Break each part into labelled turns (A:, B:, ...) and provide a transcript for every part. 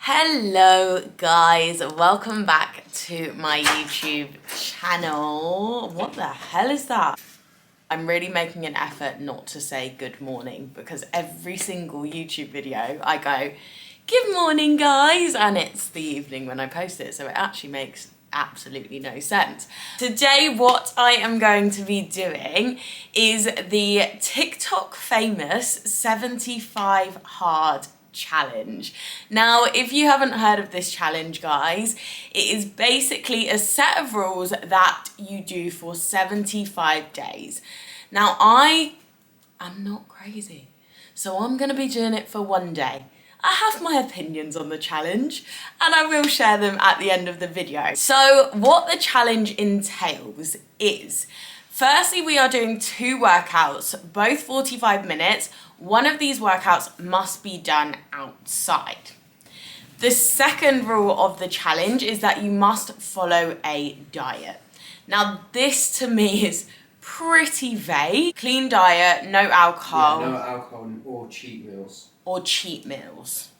A: Hello guys, welcome back to my YouTube channel. What the hell is that? I'm really making an effort not to say good morning because every single YouTube video I go, good morning guys, and it's the evening when I post it, so it actually makes absolutely no sense. Today what I am going to be doing is the TikTok famous 75 hard challenge. Now, if you haven't heard of this challenge, guys, it is basically a set of rules that you do for 75 days. Now, I am not crazy, so I'm going to be doing it for one day. I have my opinions on the challenge and I will share them at the end of the video. So what the challenge entails is, firstly, we are doing 2 workouts, both 45 minutes. One of these workouts must be done outside. The second rule of the challenge is that you must follow a diet. Now, this to me is pretty vague. Clean diet, no alcohol.
B: Yeah, no alcohol or cheat meals.
A: Or cheat meals.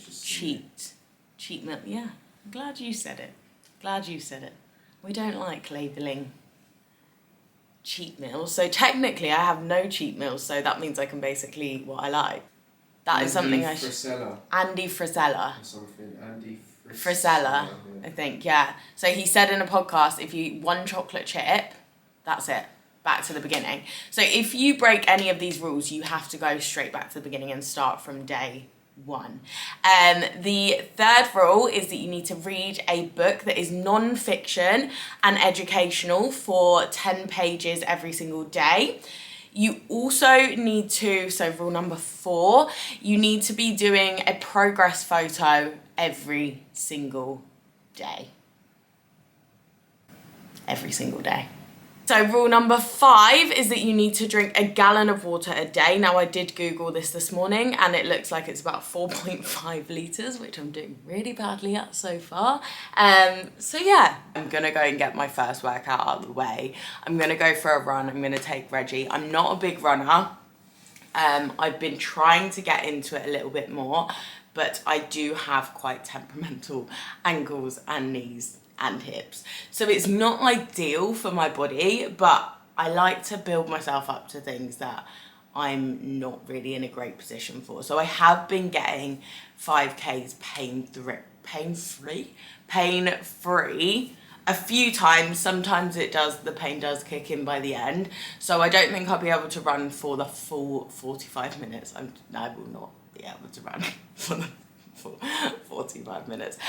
B: Cheat
A: meal, yeah. I'm glad you said it. Glad you said it. We don't like labelling cheat meals. So technically I have no cheat meals, so that means I can basically eat what I like. That is something I should... Andy Frisella.
B: Andy
A: Frisella, I think, yeah. So he said in a podcast, if you eat 1 chocolate chip, that's it. Back to the beginning. So if you break any of these rules, you have to go straight back to the beginning and start from day 1. The third rule is that you need to read a book that is non-fiction and educational for 10 pages every single day. You also need to, so rule number 4, you need to be doing a progress photo every single day. Every single day. So rule number 5 is that you need to drink a gallon of water a day. Now, I did Google this morning and it looks like it's about 4.5 litres, which I'm doing really badly at so far. So yeah, I'm gonna go and get my first workout out of the way. I'm gonna go for a run. I'm gonna take Reggie. I'm not a big runner. I've been trying to get into it a little bit more, but I do have quite temperamental ankles and knees and hips, so it's not ideal for my body, but I like to build myself up to things that I'm not really in a great position for. So I have been getting 5Ks pain-free a few times. Sometimes the pain does kick in by the end, so I don't think I'll be able to run for the full 45 minutes. I will not be able to run for the full 45 minutes.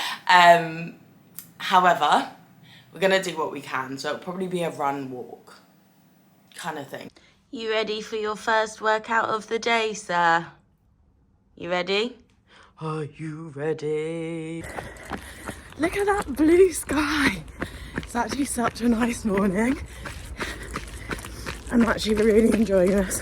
A: However, we're going to do what we can, so it'll probably be a run-walk kind of thing. You ready for your first workout of the day, sir? You ready? Are you ready? Look at that blue sky. It's actually such a nice morning. I'm actually really enjoying this.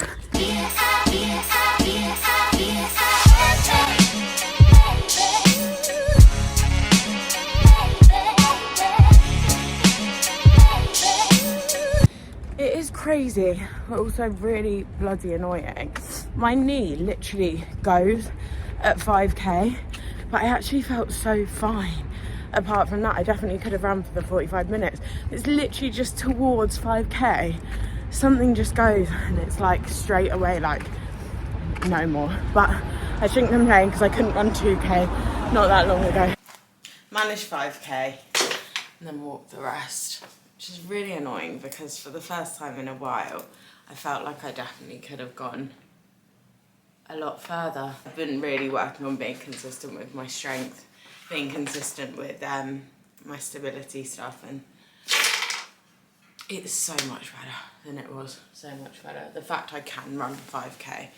A: It is crazy, but also really bloody annoying. My knee literally goes at 5K, but I actually felt so fine. Apart from that, I definitely could have run for the 45 minutes. It's literally just towards 5K. Something just goes and it's like straight away, like no more. But I shouldn't complain because I couldn't run 2K not that long ago. Managed 5K and then walked the rest. Which is really annoying because for the first time in a while, I felt like I definitely could have gone a lot further. I've been really working on being consistent with my strength, being consistent with my stability stuff, and it's so much better than it was, so much better. The fact I can run 5K,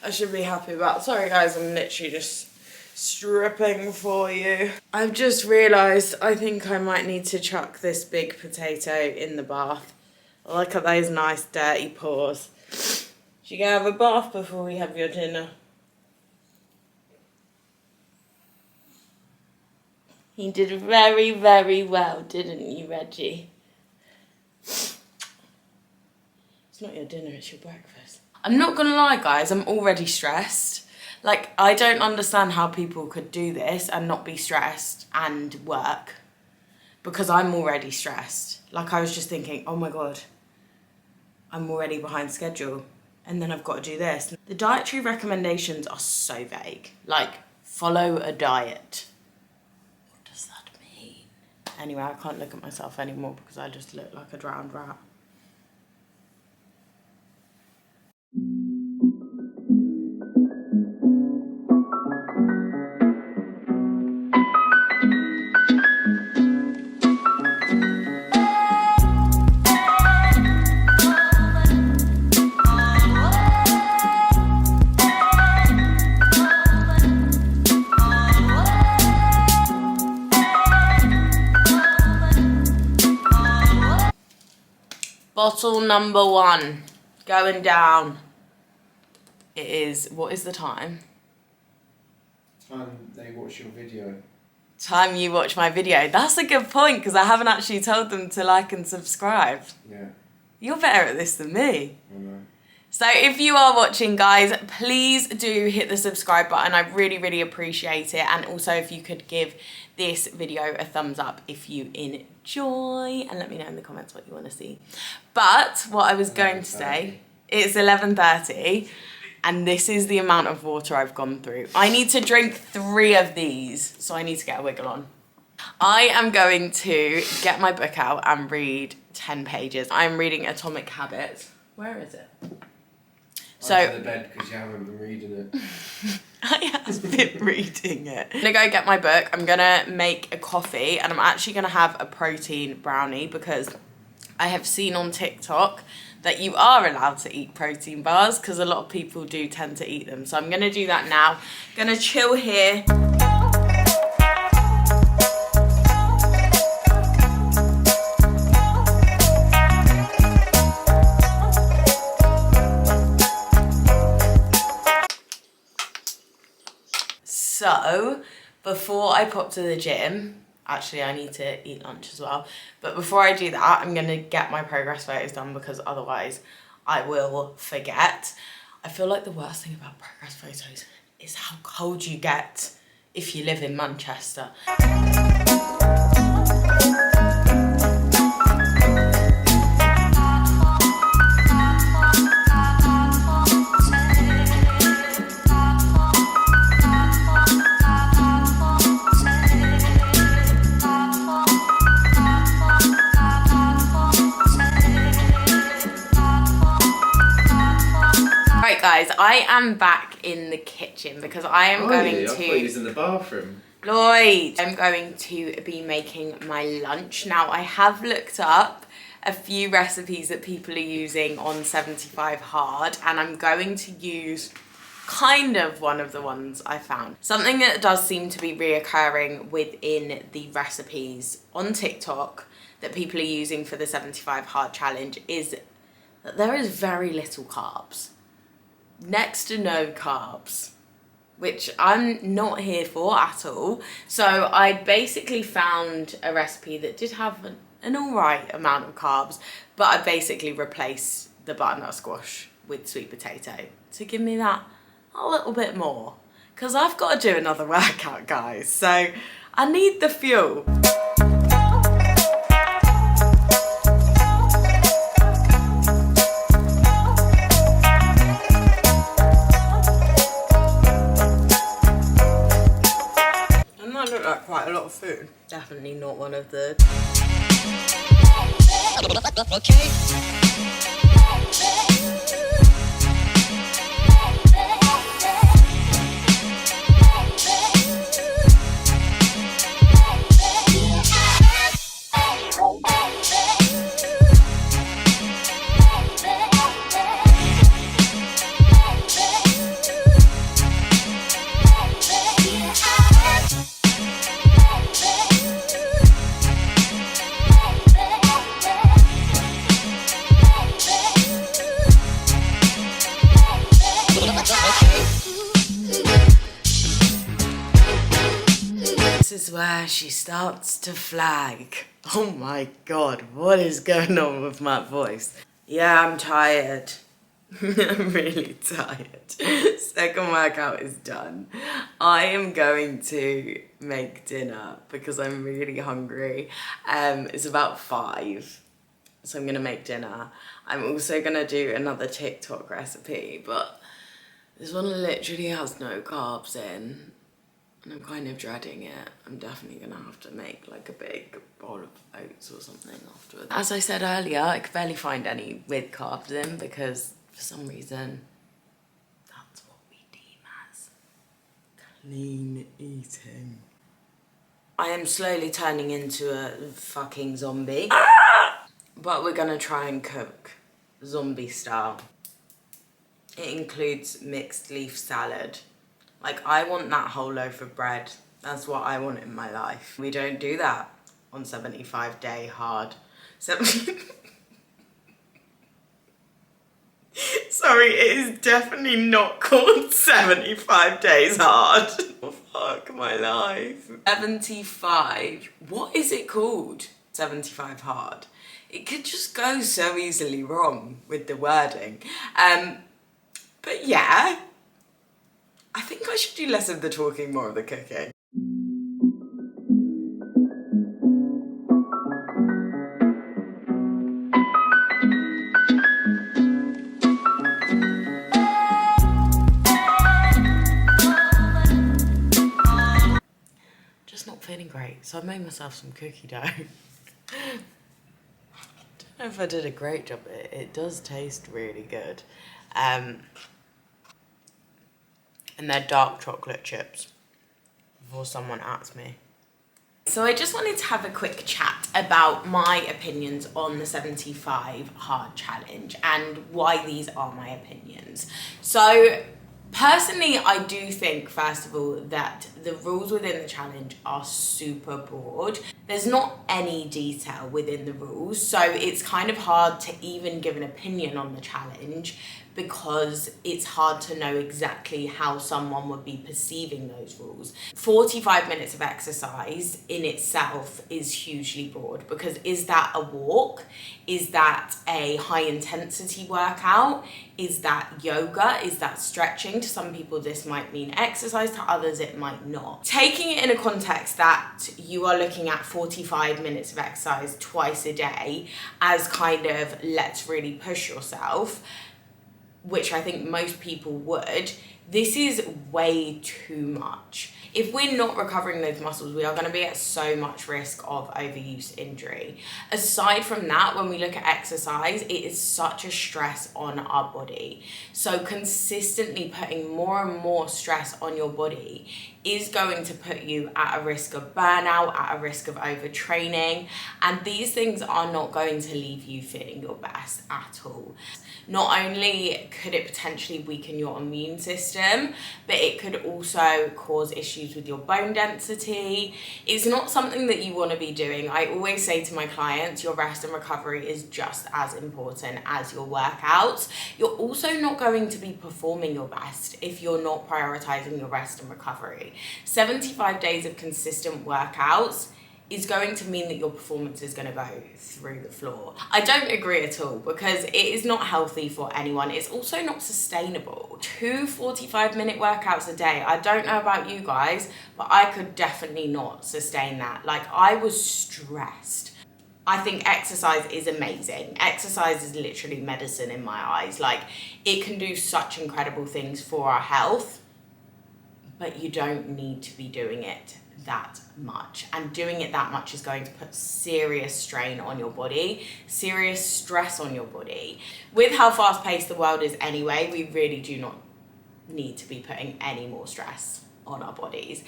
A: I should be happy about. Sorry guys, I'm literally just stripping for you. I've just realised I think I might need to chuck this big potato in the bath. Look at those nice dirty paws. Should you go have a bath before we have your dinner? You did very, very well, didn't you, Reggie? It's not your dinner, it's your breakfast. I'm not gonna lie, guys, I'm already stressed. Like, I don't understand how people could do this and not be stressed and work, because I'm already stressed. Like, I was just thinking, oh my God, I'm already behind schedule and then I've got to do this. The dietary recommendations are so vague. Like, follow a diet. What does that mean? Anyway, I can't look at myself anymore because I just look like a drowned rat. Bottle number 1 going down. It is, what is the time?
B: Time they watch your video.
A: Time you watch my video. That's a good point, because I haven't actually told them to like and subscribe.
B: Yeah.
A: You're better at this than me.
B: I know.
A: So if you are watching, guys, please do hit the subscribe button. I really, really appreciate it. And also, if you could give this video a thumbs up if you enjoy, and let me know in the comments what you want to see. But what I was going to say, it's 11:30, and this is the amount of water I've gone through. I need to drink 3 of these, so I need to get a wiggle on. I am going to get my book out and read 10 pages. I'm reading Atomic Habits. Where is it? So,
B: Under the bed because you haven't been reading it.
A: I have been reading it. I'm gonna go get my book. I'm gonna make a coffee, and I'm actually gonna have a protein brownie because I have seen on TikTok that you are allowed to eat protein bars, because a lot of people do tend to eat them. So I'm gonna do that now. Gonna chill here. So, before I pop to the gym, actually I need to eat lunch as well, but before I do that, I'm going to get my progress photos done, because otherwise I will forget. I feel like the worst thing about progress photos is how cold you get if you live in Manchester. Right, guys, I am back in the kitchen because I am going to...
B: I thought you was in the bathroom.
A: Lloyd, I'm going to be making my lunch. Now, I have looked up a few recipes that people are using on 75 Hard, and I'm going to use kind of one of the ones I found. Something that does seem to be reoccurring within the recipes on TikTok that people are using for the 75 Hard challenge is that there is very little carbs. Next to no carbs, which I'm not here for at all. So I basically found a recipe that did have an alright amount of carbs, but I basically replaced the butternut squash with sweet potato to give me that a little bit more, because I've got to do another workout, guys, so I need the fuel. Quite a lot of food. Definitely not one of the... Okay. This is where she starts to flag. Oh my God, what is going on with my voice? Yeah, I'm tired. I'm really tired. Second workout is done. I am going to make dinner because I'm really hungry. It's about 5, so I'm gonna make dinner. I'm also gonna do another TikTok recipe, but this one literally has no carbs in, and I'm kind of dreading it. I'm definitely gonna have to make like a big bowl of oats or something afterwards. As I said earlier, I could barely find any with carbs in because for some reason, that's what we deem as clean eating. I am slowly turning into a fucking zombie. But we're gonna try and cook zombie style. It includes mixed leaf salad. Like, I want that whole loaf of bread. That's what I want in my life. We don't do that on 75-day hard. Sorry, it is definitely not called 75 days hard. Oh, fuck my life. 75. What is it called? 75 hard. It could just go so easily wrong with the wording. But yeah, I think I should do less of the talking, more of the cooking. Just not feeling great, so I made myself some cookie dough. I don't know if I did a great job. It does taste really good. And they're dark chocolate chips, before someone asks me. So I just wanted to have a quick chat about my opinions on the 75 hard challenge and why these are my opinions. So personally, I do think, first of all, that the rules within the challenge are super broad. There's not any detail within the rules, so it's kind of hard to even give an opinion on the challenge because it's hard to know exactly how someone would be perceiving those rules. 45 minutes of exercise in itself is hugely broad because is that a walk? Is that a high intensity workout? Is that yoga? Is that stretching? To some people this might mean exercise, to others it might not. Taking it in a context that you are looking at 45 minutes of exercise twice a day as kind of let's really push yourself, which I think most people would, this is way too much. If we're not recovering those muscles, we are going to be at so much risk of overuse injury. Aside from that, when we look at exercise, it is such a stress on our body. So consistently putting more and more stress on your body is going to put you at a risk of burnout, at a risk of overtraining, and these things are not going to leave you feeling your best at all. Not only could it potentially weaken your immune system, but it could also cause issues with your bone density. It's not something that you want to be doing. I always say to my clients, your rest and recovery is just as important as your workouts. You're also not going to be performing your best if you're not prioritizing your rest and recovery. 75 days of consistent workouts is going to mean that your performance is going to go through the floor. I don't agree at all because it is not healthy for anyone. It's also not sustainable. 2 45-minute workouts a day. I don't know about you guys, but I could definitely not sustain that. Like, I was stressed. I think exercise is amazing. Exercise is literally medicine in my eyes. Like, it can do such incredible things for our health, but you don't need to be doing it that much, and doing it that much is going to put serious strain on your body, serious stress on your body. With how fast paced the world is anyway, we really do not need to be putting any more stress on our bodies.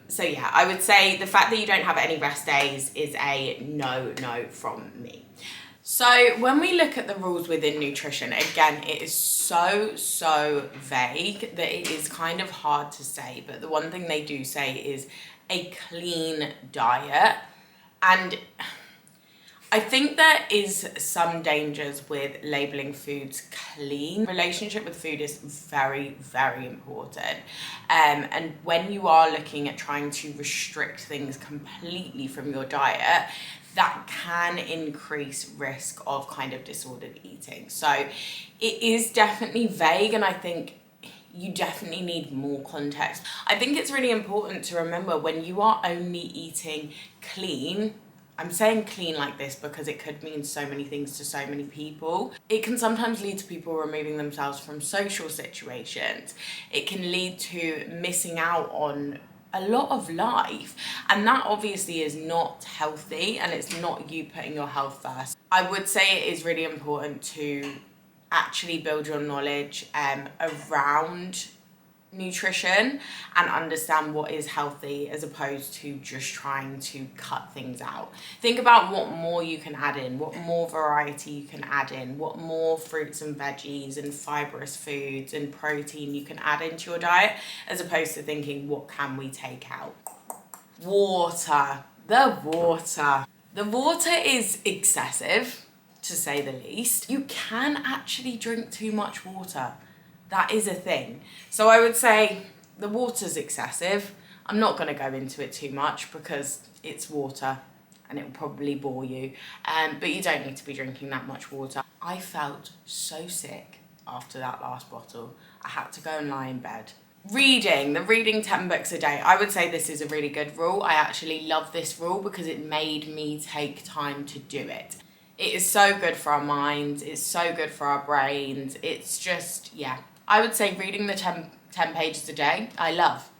A: So yeah, I would say the fact that you don't have any rest days is a no from me. So when we look at the rules within nutrition, again, it is so vague that it is kind of hard to say, but the one thing they do say is a clean diet. And I think there is some dangers with labeling foods clean. Relationship with food is very, very important. And when you are looking at trying to restrict things completely from your diet, that can increase risk of kind of disordered eating. So it is definitely vague, and I think you definitely need more context. I think it's really important to remember when you are only eating clean, I'm saying clean like this because it could mean so many things to so many people. It can sometimes lead to people removing themselves from social situations. It can lead to missing out on a lot of life, and that obviously is not healthy, and it's not you putting your health first. I would say it is really important to actually build your knowledge around nutrition and understand what is healthy, as opposed to just trying to cut things out. Think about what more you can add in, what more variety you can add in, what more fruits and veggies and fibrous foods and protein you can add into your diet, as opposed to thinking, what can we take out? Water. The water is excessive, to say the least. You can actually drink too much water. That is a thing. So I would say the water's excessive. I'm not going to go into it too much because it's water and it will probably bore you. But you don't need to be drinking that much water. I felt so sick after that last bottle. I had to go and lie in bed. Reading 10 books a day. I would say this is a really good rule. I actually love this rule because it made me take time to do it. It is so good for our minds. It's so good for our brains. It's just, yeah. I would say reading the 10 pages a day, I love.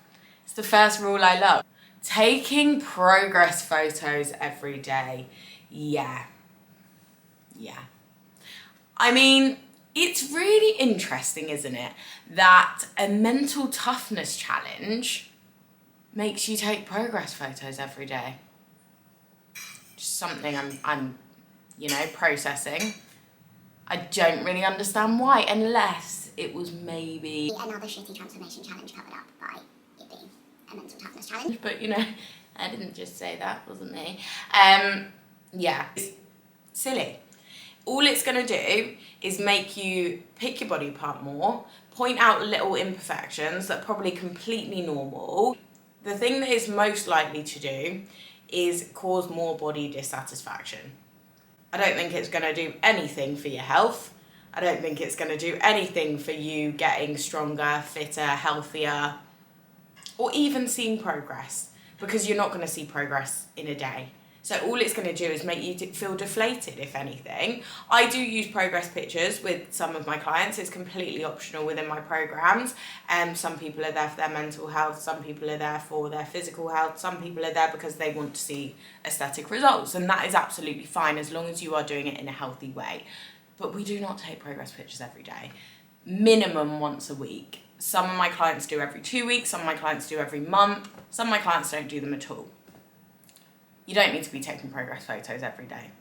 A: It's the first rule I love. Taking progress photos every day. Yeah. I mean, it's really interesting, isn't it, that a mental toughness challenge makes you take progress photos every day. Just something I'm processing. I don't really understand why, unless it was maybe
C: another shitty transformation challenge covered up by it being a mental toughness challenge.
A: But I didn't just say that, wasn't me. Yeah, it's silly. All it's gonna do is make you pick your body part more, point out little imperfections that are probably completely normal. The thing that it's most likely to do is cause more body dissatisfaction. I don't think it's going to do anything for your health. I don't think it's going to do anything for you getting stronger, fitter, healthier, or even seeing progress, because you're not going to see progress in a day. So all it's going to do is make you feel deflated, if anything. I do use progress pictures with some of my clients. It's completely optional within my programs. Some people are there for their mental health. Some people are there for their physical health. Some people are there because they want to see aesthetic results. And that is absolutely fine as long as you are doing it in a healthy way. But we do not take progress pictures every day. Minimum once a week. Some of my clients do every 2 weeks. Some of my clients do every month. Some of my clients don't do them at all. You don't need to be taking progress photos every day.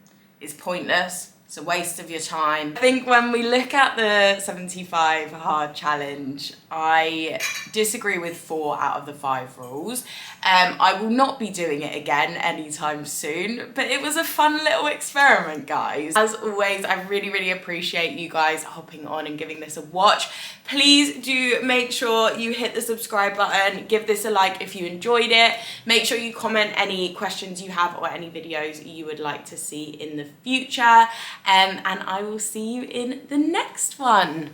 A: It's pointless. It's a waste of your time. I think when we look at the 75 hard challenge, I disagree with 4 out of the 5 rules. I will not be doing it again anytime soon, but it was a fun little experiment, guys. As always, I really, really appreciate you guys hopping on and giving this a watch. Please do make sure you hit the subscribe button, give this a like if you enjoyed it. Make sure you comment any questions you have or any videos you would like to see in the future. And I will see you in the next one.